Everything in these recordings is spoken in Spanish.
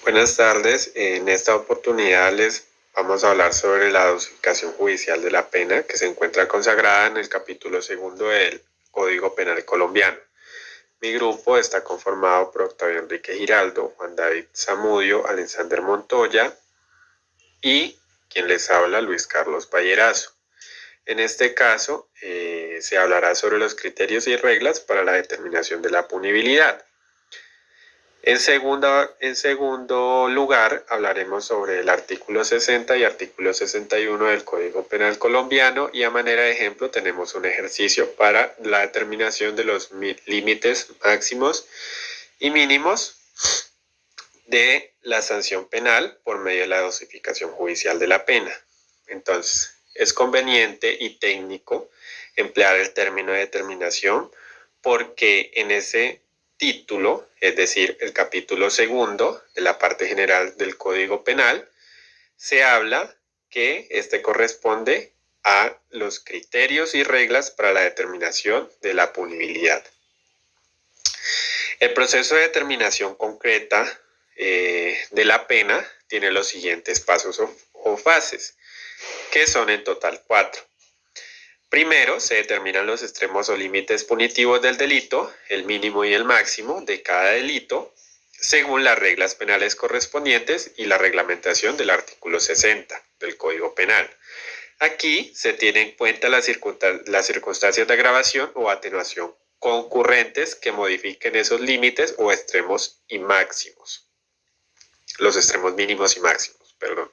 Buenas tardes, en esta oportunidad les vamos a hablar sobre la dosificación judicial de la pena que se encuentra consagrada en el capítulo segundo del Código Penal colombiano. Mi grupo está conformado por Octavio Enrique Giraldo, Juan David Zamudio, Alexander Montoya y quien les habla, Luis Carlos Ballerazo. En este caso se hablará sobre los criterios y reglas para la determinación de la punibilidad. En segundo lugar, hablaremos sobre el artículo 60 y artículo 61 del Código Penal colombiano, y a manera de ejemplo tenemos un ejercicio para la determinación de los límites máximos y mínimos de la sanción penal por medio de la dosificación judicial de la pena. Entonces, es conveniente y técnico emplear el término de determinación porque en ese título, es decir, el capítulo segundo de la parte general del Código Penal, se habla que este corresponde a los criterios y reglas para la determinación de la punibilidad. El proceso de determinación concreta de la pena tiene los siguientes pasos o fases, que son en total 4. Primero, se determinan los extremos o límites punitivos del delito, el mínimo y el máximo de cada delito, según las reglas penales correspondientes y la reglamentación del artículo 60 del Código Penal. Aquí se tienen en cuenta las circunstancias de agravación o atenuación concurrentes que modifiquen esos límites o extremos y máximos. Los extremos mínimos y máximos, perdón.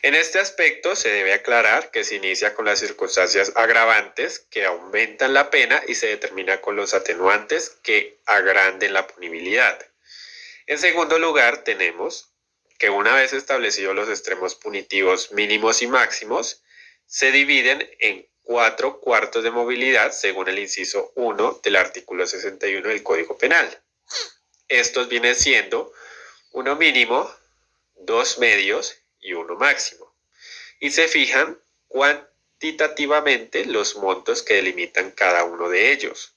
En este aspecto se debe aclarar que se inicia con las circunstancias agravantes que aumentan la pena y se determina con los atenuantes que agranden la punibilidad. En segundo lugar, tenemos que una vez establecidos los extremos punitivos mínimos y máximos, se dividen en 4 cuartos de movilidad según el inciso 1 del artículo 61 del Código Penal. Estos vienen siendo 1 mínimo, 2 medios y 1 máximo, y se fijan cuantitativamente los montos que delimitan cada uno de ellos.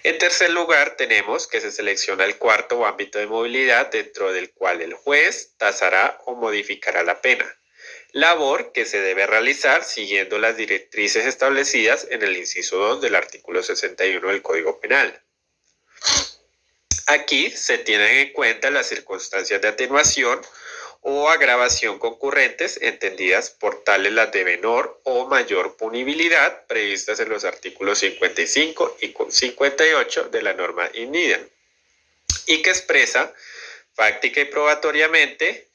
En tercer lugar, tenemos que se selecciona el cuarto ámbito de movilidad dentro del cual el juez tasará o modificará la pena, labor que se debe realizar siguiendo las directrices establecidas en el inciso 2 del artículo 61 del Código Penal. Aquí se tienen en cuenta las circunstancias de atenuación o agravación concurrentes, entendidas por tales las de menor o mayor punibilidad previstas en los artículos 55 y 58 de la norma in idem, y que expresa fáctica y probatoriamente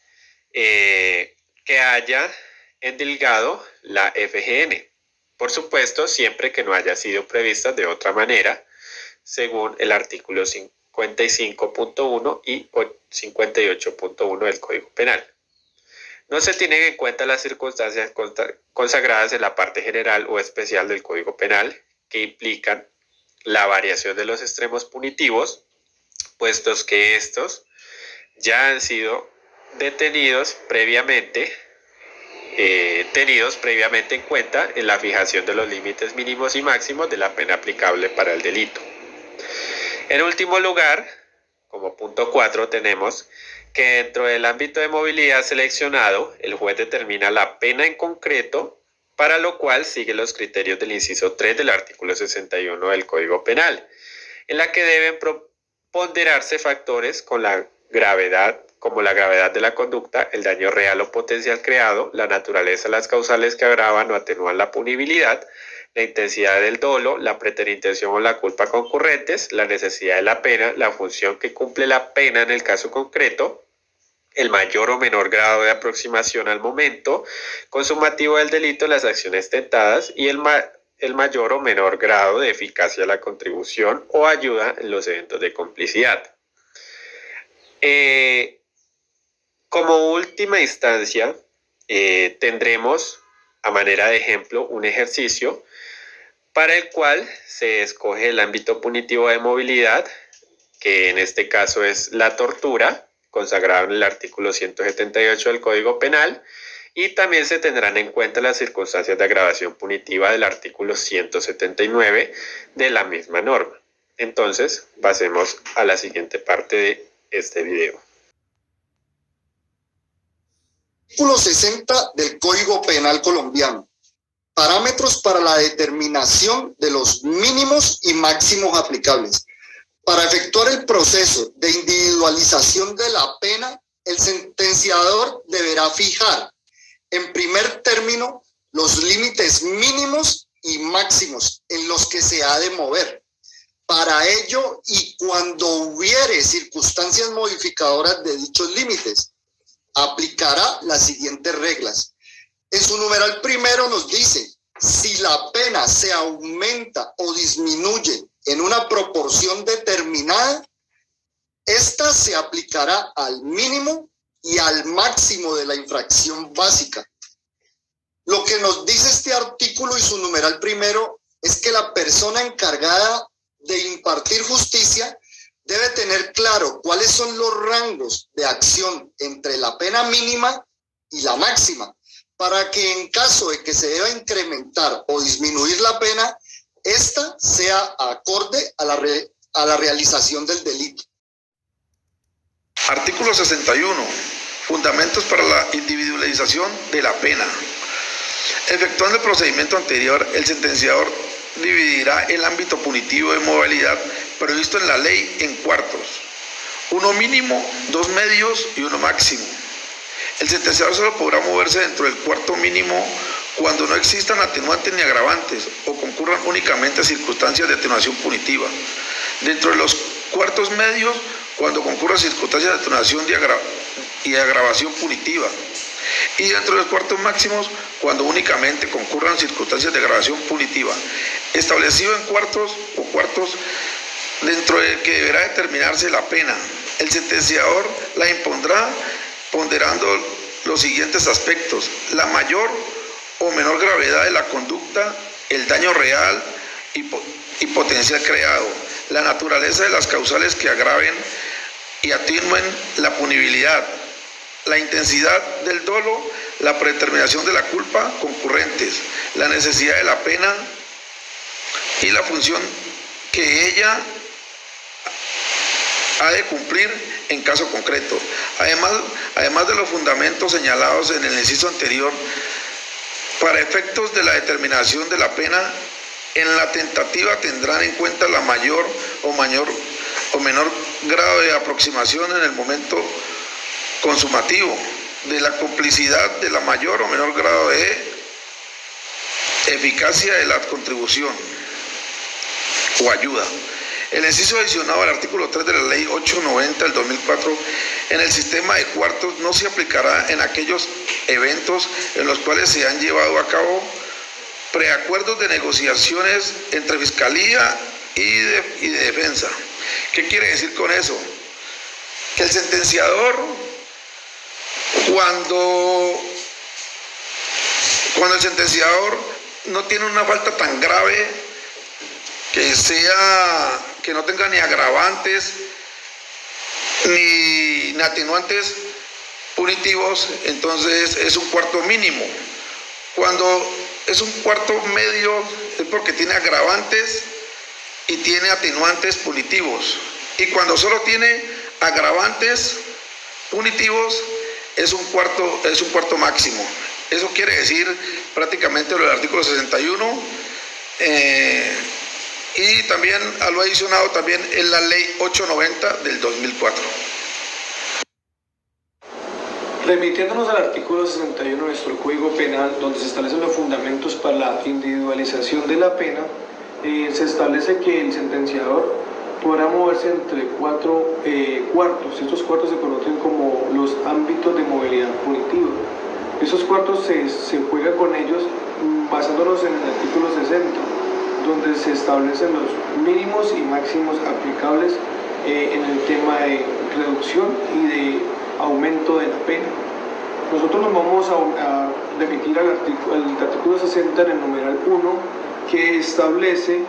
que haya endilgado la FGN, por supuesto siempre que no haya sido prevista de otra manera, según el artículo 55.1 y 58.1 del Código Penal. No se tienen en cuenta las circunstancias consagradas en la parte general o especial del Código Penal que implican la variación de los extremos punitivos, puestos que estos ya han sido tenidos previamente en cuenta en la fijación de los límites mínimos y máximos de la pena aplicable para el delito. En último lugar, como punto 4, tenemos que dentro del ámbito de movilidad seleccionado, el juez determina la pena en concreto, para lo cual sigue los criterios del inciso 3 del artículo 61 del Código Penal, en la que deben ponderarse factores como la gravedad de la conducta, el daño real o potencial creado, la naturaleza de las causales que agravan o atenúan la punibilidad, la intensidad del dolo, la preterintención o la culpa concurrentes, la necesidad de la pena, la función que cumple la pena en el caso concreto, el mayor o menor grado de aproximación al momento consumativo del delito, las acciones tentadas y el mayor o menor grado de eficacia de la contribución o ayuda en los eventos de complicidad. Como última instancia, tendremos a manera de ejemplo un ejercicio para el cual se escoge el ámbito punitivo de movilidad, que en este caso es la tortura, consagrado en el artículo 178 del Código Penal, y también se tendrán en cuenta las circunstancias de agravación punitiva del artículo 179 de la misma norma. Entonces, pasemos a la siguiente parte de este video. Artículo 60 del Código Penal colombiano. Parámetros para la determinación de los mínimos y máximos aplicables. Para efectuar el proceso de individualización de la pena, el sentenciador deberá fijar, en primer término, los límites mínimos y máximos en los que se ha de mover. Para ello, y cuando hubiere circunstancias modificadoras de dichos límites, aplicará las siguientes reglas. En su numeral primero nos dice, si la pena se aumenta o disminuye en una proporción determinada, esta se aplicará al mínimo y al máximo de la infracción básica. Lo que nos dice este artículo y su numeral primero es que la persona encargada de impartir justicia debe tener claro cuáles son los rangos de acción entre la pena mínima y la máxima, para que en caso de que se deba incrementar o disminuir la pena, esta sea acorde a la realización del delito. Artículo 61. Fundamentos para la individualización de la pena. Efectuando el procedimiento anterior, el sentenciador dividirá el ámbito punitivo de modalidad previsto en la ley en cuartos, uno mínimo, dos medios y uno máximo. El sentenciador solo podrá moverse dentro del cuarto mínimo cuando no existan atenuantes ni agravantes o concurran únicamente circunstancias de atenuación punitiva. Dentro de los cuartos medios, cuando concurran circunstancias de atenuación y agravación punitiva. Y dentro de los cuartos máximos, cuando únicamente concurran circunstancias de agravación punitiva. Establecido en cuartos o cuartos dentro del que deberá determinarse la pena. El sentenciador la impondrá ponderando los siguientes aspectos: la mayor o menor gravedad de la conducta, el daño real y potencial creado, la naturaleza de las causales que agraven y atenúen la punibilidad, la intensidad del dolo, la predeterminación de la culpa concurrentes, la necesidad de la pena y la función que ella ha de cumplir en caso concreto. Además de los fundamentos señalados en el inciso anterior, para efectos de la determinación de la pena, en la tentativa tendrán en cuenta la mayor o menor grado de aproximación en el momento consumativo, de la complicidad de la mayor o menor grado de eficacia de la contribución o ayuda. El inciso adicionado al artículo 3 de la Ley 890 del 2004 en el sistema de cuartos no se aplicará en aquellos eventos en los cuales se han llevado a cabo preacuerdos de negociaciones entre Fiscalía y de Defensa. ¿Qué quiere decir con eso? Que el sentenciador, cuando el sentenciador no tiene una falta tan grave que no tenga ni agravantes ni atenuantes punitivos, entonces es un cuarto mínimo. Cuando es un cuarto medio es porque tiene agravantes y tiene atenuantes punitivos. Y cuando solo tiene agravantes punitivos es un cuarto máximo. Eso quiere decir prácticamente lo del artículo 61 y también a lo adicionado también en la Ley 890 del 2004. Remitiéndonos al artículo 61 de nuestro Código Penal, donde se establecen los fundamentos para la individualización de la pena, se establece que el sentenciador podrá moverse entre cuatro cuartos. Estos cuartos se conocen como los ámbitos de movilidad punitiva. Esos cuartos se juega con ellos basándonos en el artículo 60, donde se establecen los mínimos y máximos aplicables en el tema de reducción y de aumento de la pena. Nosotros nos vamos a remitir al artículo 60 en el numeral 1, que establece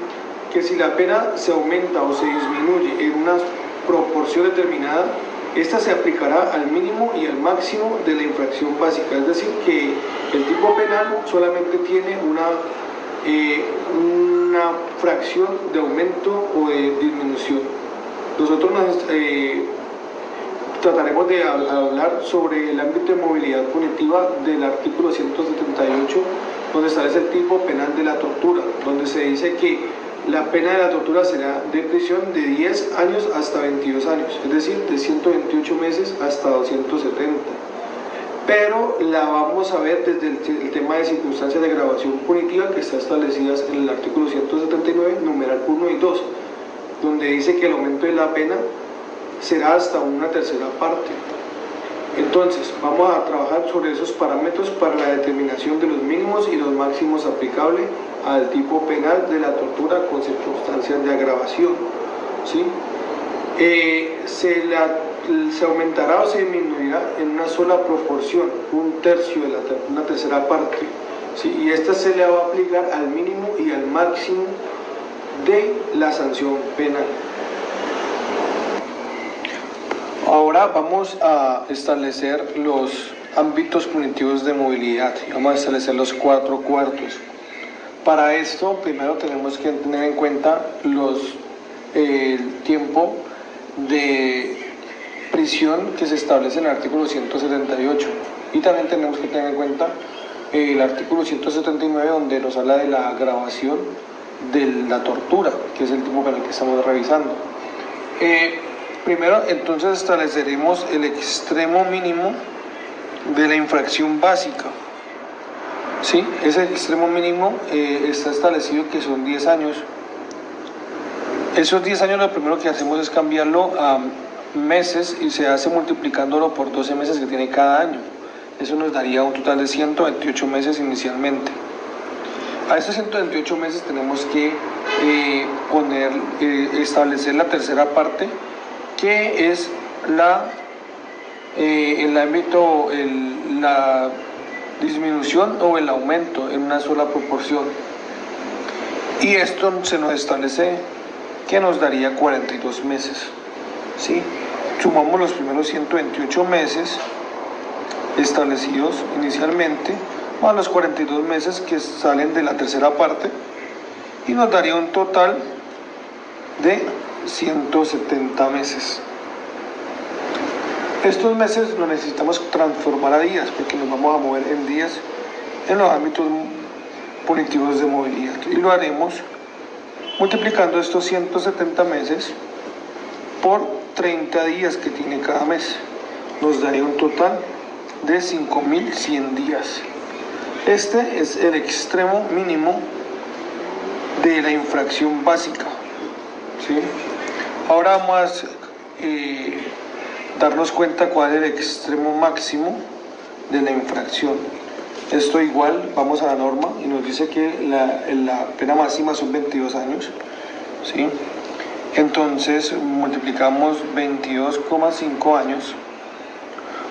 que si la pena se aumenta o se disminuye en una proporción determinada, esta se aplicará al mínimo y al máximo de la infracción básica. Es decir, que el tipo penal solamente tiene una fracción de aumento o de disminución. Nosotros trataremos de hablar sobre el ámbito de movilidad punitiva del artículo 178, donde establece el tipo penal de la tortura, donde se dice que la pena de la tortura será de prisión de 10 años hasta 22 años, es decir, de 128 meses hasta 270. Pero la vamos a ver desde el tema de circunstancias de agravación punitiva que está establecidas en el artículo 179, numeral 1 y 2, donde dice que el aumento de la pena será hasta una tercera parte. Entonces, vamos a trabajar sobre esos parámetros para la determinación de los mínimos y los máximos aplicables al tipo penal de la tortura con circunstancias de agravación, ¿sí? Se aumentará o se disminuirá en una sola proporción, un tercio de una tercera parte, ¿sí? Y esta se le va a aplicar al mínimo y al máximo de la sanción penal. Ahora vamos a establecer los ámbitos punitivos de movilidad. Vamos a establecer los 4 cuartos. Para esto, primero tenemos que tener en cuenta el tiempo de prisión que se establece en el artículo 178. Y también tenemos que tener en cuenta el artículo 179, donde nos habla de la agravación de la tortura, que es el tipo penal que estamos revisando. Primero, entonces, estableceremos el extremo mínimo de la infracción básica. ¿Sí? Ese extremo mínimo está establecido que son 10 años. Esos 10 años lo primero que hacemos es cambiarlo a meses y se hace multiplicándolo por 12 meses que tiene cada año. Eso nos daría un total de 128 meses inicialmente. A estos 128 meses tenemos que establecer la tercera parte, que es la disminución o el aumento en una sola proporción. Y esto se nos establece que nos daría 42 meses. ¿Sí? Sumamos los primeros 128 meses establecidos inicialmente más los 42 meses que salen de la tercera parte y nos daría un total de 170 meses. Estos meses los necesitamos transformar a días porque nos vamos a mover en días en los ámbitos punitivos de movilidad y lo haremos multiplicando estos 170 meses por 30 días que tiene cada mes. Nos daría un total de 5.100 días. Este es el extremo mínimo de la infracción básica. ¿Sí? Ahora vamos a darnos cuenta cuál es el extremo máximo de la infracción. Esto igual, vamos a la norma y nos dice que la pena máxima son 22 años. ¿Sí? Entonces multiplicamos 22,5 años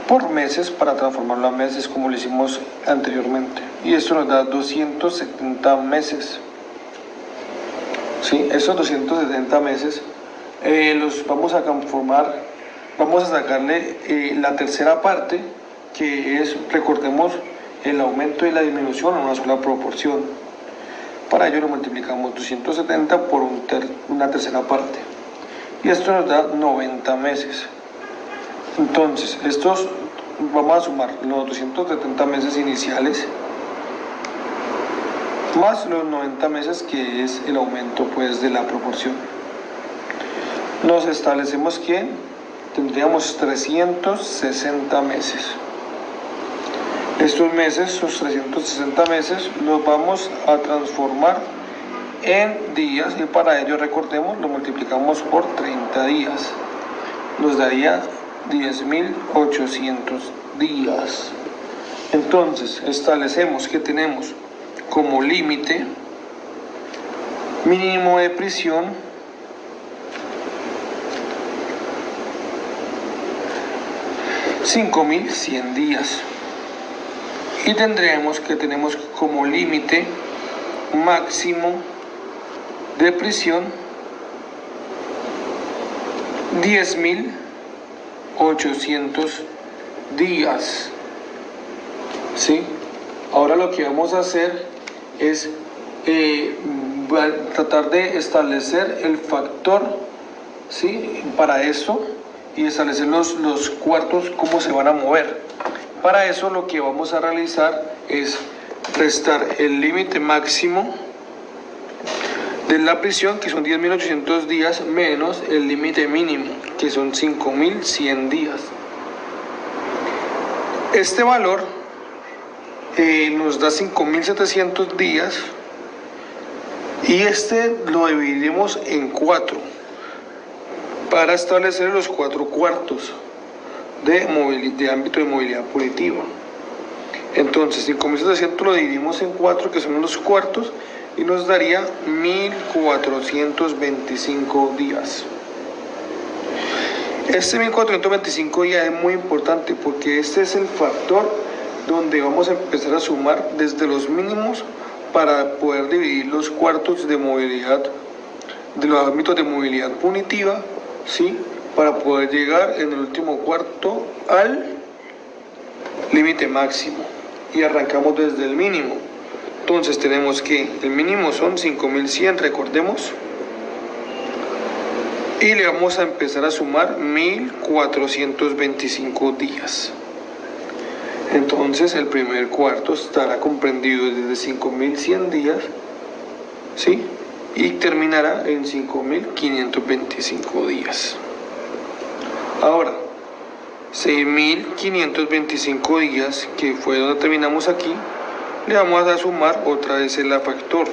por meses para transformarlo a meses como lo hicimos anteriormente. Y esto nos da 270 meses. ¿Sí? Esos 270 meses los vamos a conformar, vamos a sacarle la tercera parte, que es, recordemos, el aumento y la disminución en una sola proporción. Para ello lo multiplicamos 270 por una tercera parte. Y esto nos da 90 meses. Entonces, vamos a sumar los 270 meses iniciales más los 90 meses, que es el aumento pues de la proporción. Nos establecemos que tendríamos 360 meses. Estos meses, sus 360 meses, los vamos a transformar en días y para ello, recordemos, lo multiplicamos por 30 días. Nos daría 10.800 días. Entonces, establecemos que tenemos como límite mínimo de prisión 5.100 días y tenemos como límite máximo de prisión 10.800 días. ¿Sí? Ahora lo que vamos a hacer es tratar de establecer el factor. ¿Sí? Para eso y establecer los cuartos cómo se van a mover. Para eso lo que vamos a realizar es restar el límite máximo de la prisión, que son 10.800 días, menos el límite mínimo, que son 5.100 días. Este valor nos da 5.700 días, y lo dividimos en 4 para establecer los 4 cuartos de ámbito de movilidad punitiva. Entonces 5.700 lo dividimos en 4, que son los cuartos, y nos daría 1.425 días. Este 1.425 días es muy importante porque este es el factor donde vamos a empezar a sumar desde los mínimos para poder dividir los cuartos de movilidad, de los ámbitos de movilidad punitiva, ¿sí? Para poder llegar en el último cuarto al límite máximo, y arrancamos desde el mínimo. Entonces tenemos que el mínimo son 5.100, recordemos, y le vamos a empezar a sumar 1.425 días. Entonces el primer cuarto estará comprendido desde 5.100 días, ¿sí? Y terminará en 5.525 días. Ahora, 6.525 días, que fue donde terminamos aquí, le vamos a sumar otra vez el factor,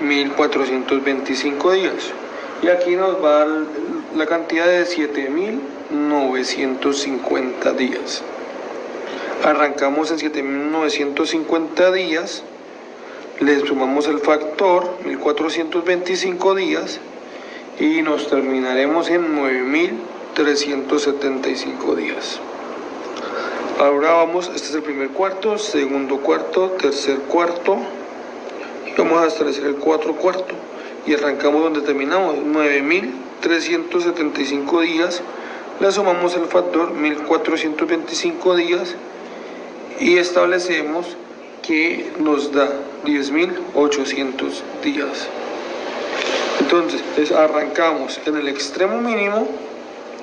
1.425 días. Y aquí nos va a dar la cantidad de 7.950 días. Arrancamos en 7.950 días, le sumamos el factor 1.425 días y nos terminaremos en 9.375 días. Ahora vamos, este es el primer cuarto, segundo cuarto, tercer cuarto, y vamos a establecer el cuarto cuarto y arrancamos donde terminamos, 9.375 días, le sumamos el factor 1.425 días y establecemos que nos da 10.800 días. Entonces arrancamos en el extremo mínimo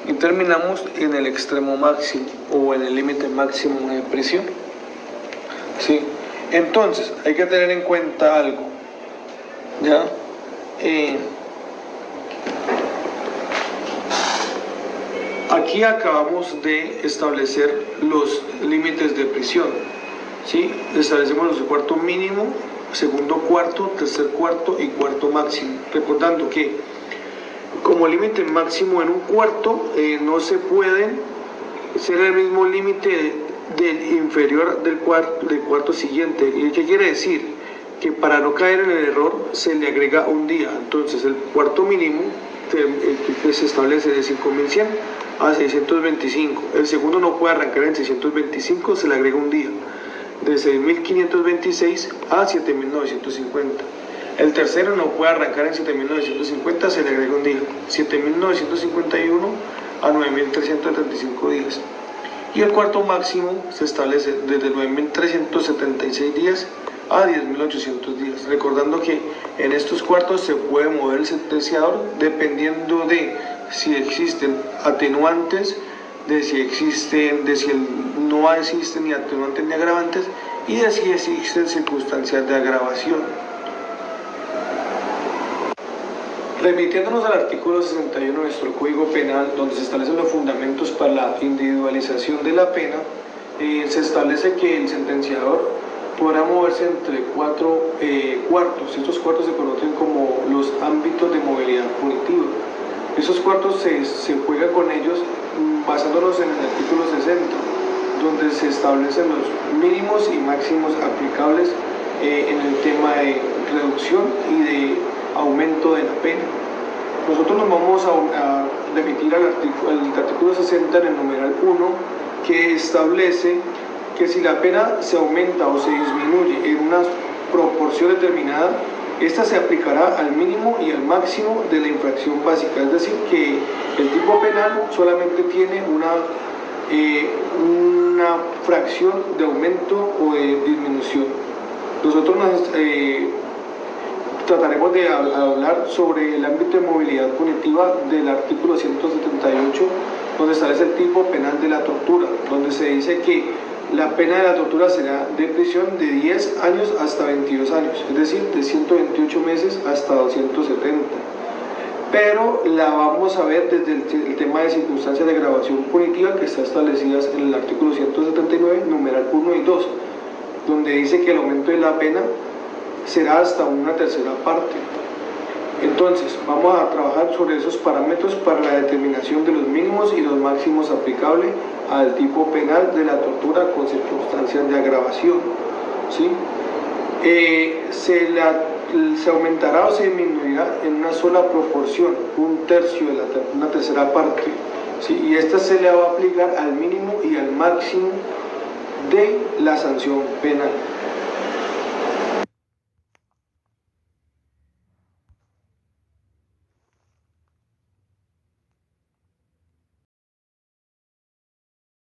y terminamos en el extremo máximo o en el límite máximo de prisión, ¿sí? Entonces hay que tener en cuenta algo, ¿ya? Aquí acabamos de establecer los límites de prisión, ¿sí? Establecemos los cuarto mínimo, segundo cuarto, tercer cuarto y cuarto máximo. Recordando que como límite máximo en un cuarto no se puede ser el mismo límite del inferior del cuarto siguiente. ¿Y qué quiere decir? Que para no caer en el error se le agrega un día. Entonces el cuarto mínimo que se establece de 5.100 a 625. El segundo no puede arrancar en 625, se le agrega un día. De 6.526 a 7.950. El tercero no puede arrancar en 7.950, se le agrega un día. 7.951 a 9.335 días. Y el cuarto máximo se establece desde 9.376 días a 10.800 días. Recordando que en estos cuartos se puede mover el sentenciador dependiendo de si existen atenuantes, de si no existen ni atenuantes ni agravantes, y de si existen circunstancias de agravación. Remitiéndonos al artículo 61 de nuestro Código Penal, donde se establecen los fundamentos para la individualización de la pena, se establece que el sentenciador podrá moverse entre 4 cuartos. Estos cuartos se conocen como los ámbitos de movilidad punitiva. Esos cuartos se juega con ellos basándonos en el artículo 60, donde se establecen los mínimos y máximos aplicables en el tema de reducción y de aumento de la pena. Nosotros nos vamos a remitir al artículo 60 en el numeral 1, que establece que si la pena se aumenta o se disminuye en una proporción determinada, esta se aplicará al mínimo y al máximo de la infracción básica. Es decir, que el tipo penal solamente tiene una fracción de aumento o de disminución. Nosotros trataremos de hablar sobre el ámbito de movilidad punitiva del artículo 178 donde establece el tipo penal de la tortura, donde se dice que la pena de la tortura será de prisión de 10 años hasta 22 años, es decir, de 128 meses hasta 270. Pero la vamos a ver desde el tema de circunstancias de agravación punitiva que está establecidas en el artículo 179, numeral 1 y 2, donde dice que el aumento de la pena será hasta una tercera parte. Entonces, vamos a trabajar sobre esos parámetros para la determinación de los mínimos y los máximos aplicables al tipo penal de la tortura con circunstancias de agravación, ¿sí? Se aumentará o se disminuirá en una sola proporción, un tercio de una tercera parte, ¿sí? Y esta se le va a aplicar al mínimo y al máximo de la sanción penal.